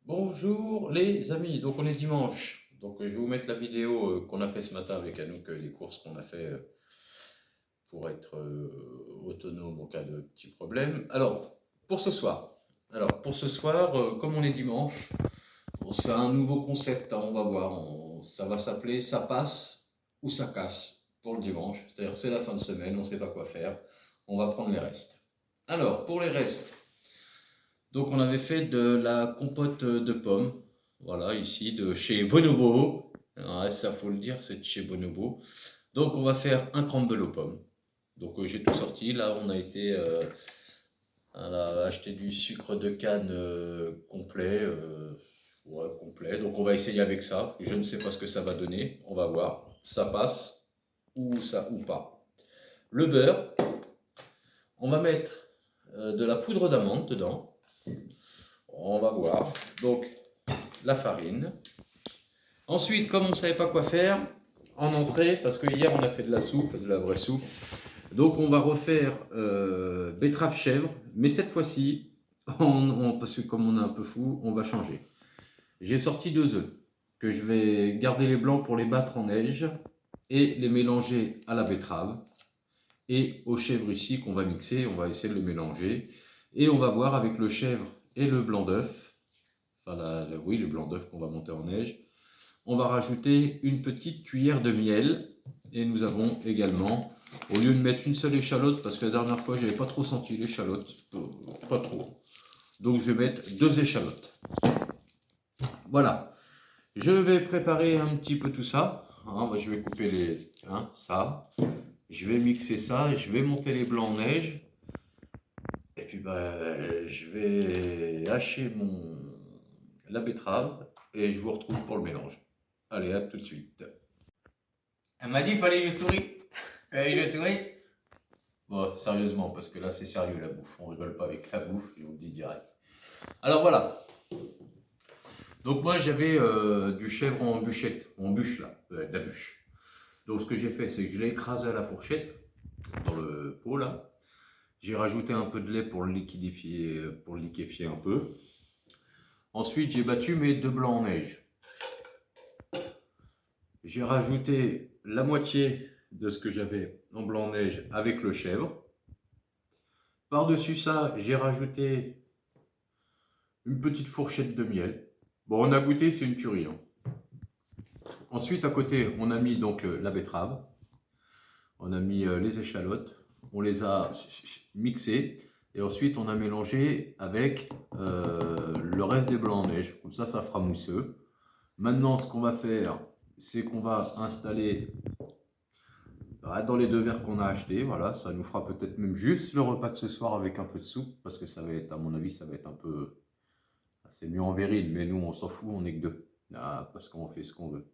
Bonjour les amis, donc on est dimanche, donc je vais vous mettre la vidéo qu'on a fait ce matin avec Anouk, les courses qu'on a fait pour être autonome au cas de petits problèmes. Alors pour ce soir, comme on est dimanche, bon, c'est un nouveau concept, hein, on va voir, ça va s'appeler ça passe ou ça casse pour le dimanche, c'est-à-dire c'est la fin de semaine, on ne sait pas quoi faire, on va prendre les restes. Alors pour les restes, donc on avait fait de la compote de pommes, voilà, ici de chez Bonobo. Alors, ça faut le dire, c'est de chez Bonobo. Donc on va faire un crumble aux pommes. Donc j'ai tout sorti. Là on a été acheter du sucre de canne complet. Ouais, complet. Donc on va essayer avec ça. Je ne sais pas ce que ça va donner. On va voir. Ça passe ou pas. Le beurre, on va mettre de la poudre d'amande dedans. On va voir. Donc la farine. Ensuite, comme on ne savait pas quoi faire, en entrée, parce que hier on a fait de la soupe, de la vraie soupe, donc on va refaire betterave chèvre, mais cette fois-ci, parce que comme on est un peu fou, on va changer. J'ai sorti 2 œufs, que je vais garder les blancs pour les battre en neige, et les mélanger à la betterave, et au chèvre ici qu'on va mixer, on va essayer de le mélanger, et on va voir avec le chèvre et le blanc d'œuf, enfin oui, le blanc d'œuf qu'on va monter en neige. On va rajouter une petite cuillère de miel. Et nous avons également, au lieu de mettre une seule échalote, parce que la dernière fois, je n'avais pas trop senti l'échalote, pas trop. Donc je vais mettre 2 échalotes. Voilà. Je vais préparer un petit peu tout ça. Je vais couper ça. Je vais mixer ça. Je vais monter les blancs en neige. Et puis je vais hacher la betterave. Et je vous retrouve pour le mélange. Allez, à tout de suite. Elle m'a dit qu'il fallait que je souris. Et je souris. Bon, sérieusement, parce que là c'est sérieux la bouffe, on rigole pas avec la bouffe, je vous le dis direct. Alors voilà, donc moi j'avais du chèvre en bûche là, de la bûche. Donc ce que j'ai fait, c'est que je l'ai écrasé à la fourchette, dans le pot là. J'ai rajouté un peu de lait pour le liquéfier un peu. Ensuite j'ai battu mes 2 blancs en neige. J'ai rajouté la moitié de ce que j'avais en blanc en neige avec le chèvre. Par-dessus ça, j'ai rajouté une petite fourchette de miel. Bon, on a goûté, c'est une tuerie. Ensuite, à côté, on a mis donc la betterave. On a mis les échalotes. On les a mixées. Et ensuite, on a mélangé avec le reste des blancs en neige. Comme ça fera mousseux. Maintenant, ce qu'on va faire, c'est qu'on va installer dans les 2 verres qu'on a achetés. Voilà, ça nous fera peut-être même juste le repas de ce soir avec un peu de soupe. Parce que ça va être, à mon avis, ça va être un peu... C'est mieux en verrine, mais nous, on s'en fout, on n'est que 2. Parce qu'on fait ce qu'on veut.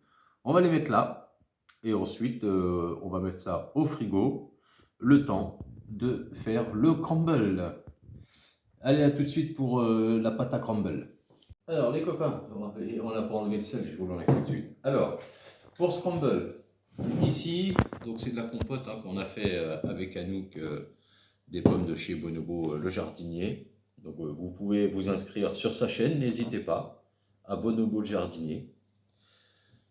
On va les mettre là. Et ensuite, on va mettre ça au frigo. Le temps de faire le crumble. Allez, à tout de suite pour la pâte à crumble. Alors, les copains, on n'a pas enlevé le sel, je vous l'enlève tout de suite. Alors, pour ce crumble, ici, donc c'est de la compote qu'on a fait avec Anouk, des pommes de chez Bonobo, le jardinier. Donc vous pouvez vous inscrire sur sa chaîne, n'hésitez pas, à Bonobo le jardinier.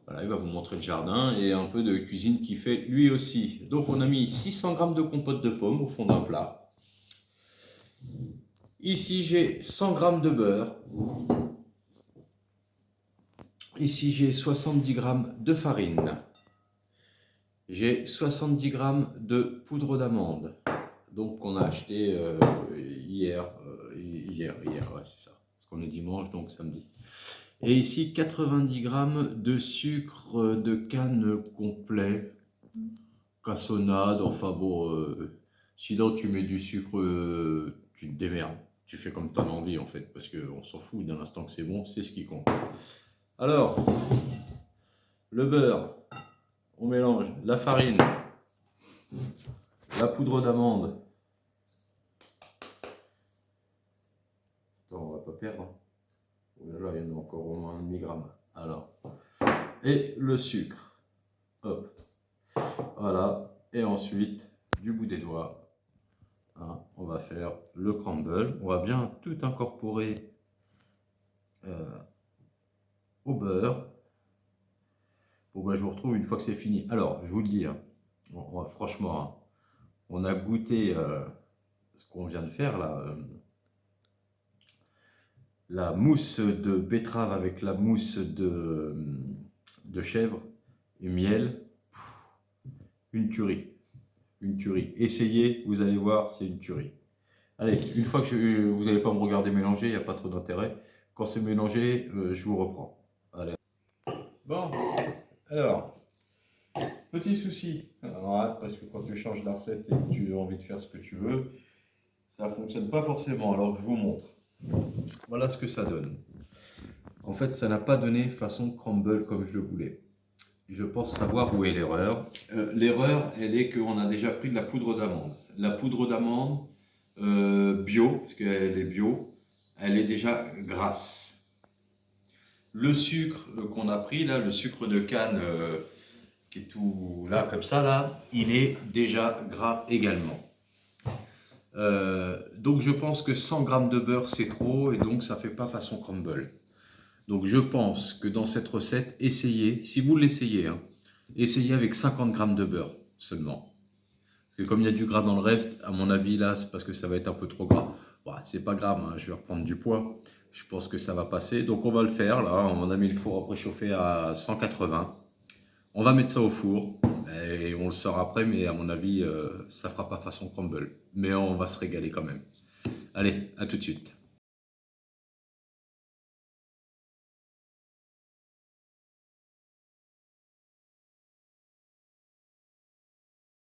Voilà, il va vous montrer le jardin et un peu de cuisine qu'il fait lui aussi. Donc on a mis 600 g de compote de pommes au fond d'un plat. Ici j'ai 100 g de beurre. Ici j'ai 70 g de farine. J'ai 70 g de poudre d'amande. Donc qu'on a acheté hier, ouais, c'est ça. Parce qu'on est dimanche, donc samedi. Et ici 90 g de sucre de canne complet, cassonade, enfin bon, sinon tu mets du sucre, tu te démerdes, tu fais comme tu as envie en fait, parce qu'on s'en fout, d'un instant que c'est bon, c'est ce qui compte. Alors, le beurre, on mélange la farine, la poudre d'amande. Attends, on va pas perdre. Oh là là, il y en a encore au moins 1 demi-gramme. Alors, et le sucre. Hop. Voilà. Et ensuite, du bout des doigts, on va faire le crumble. On va bien tout incorporer au beurre. Bon, ben, je vous retrouve une fois que c'est fini. Alors, je vous le dis, hein, franchement, hein, on a goûté ce qu'on vient de faire là. La mousse de betterave avec la mousse de chèvre et miel. Une tuerie. Une tuerie. Essayez, vous allez voir, c'est une tuerie. Allez, une fois que vous n'allez pas me regarder mélanger, il n'y a pas trop d'intérêt. Quand c'est mélangé, je vous reprends. Allez. Bon, alors, petit souci. Alors, parce que quand tu changes la recette et que tu as envie de faire ce que tu veux, ça ne fonctionne pas forcément. Alors, je vous montre. Voilà ce que ça donne. En fait, ça n'a pas donné façon crumble comme je le voulais. Je pense savoir où est l'erreur. L'erreur, elle est qu'on a déjà pris de la poudre d'amande. La poudre d'amande bio, parce qu'elle est bio, elle est déjà grasse. Le sucre qu'on a pris, là, le sucre de canne qui est tout là, comme ça, là, il est déjà gras également. Donc je pense que 100 g de beurre, c'est trop, et donc ça ne fait pas façon crumble. Donc je pense que dans cette recette, essayez, si vous l'essayez, hein, essayez avec 50 g de beurre seulement. Parce que comme il y a du gras dans le reste, à mon avis là, c'est parce que ça va être un peu trop gras. Bon, c'est pas grave, hein, je vais reprendre du poids. Je pense que ça va passer. Donc on va le faire là, on a mis le four à préchauffer à 180. On va mettre ça au four et on le sort après, mais à mon avis, ça fera pas façon crumble. Mais on va se régaler quand même. Allez, à tout de suite.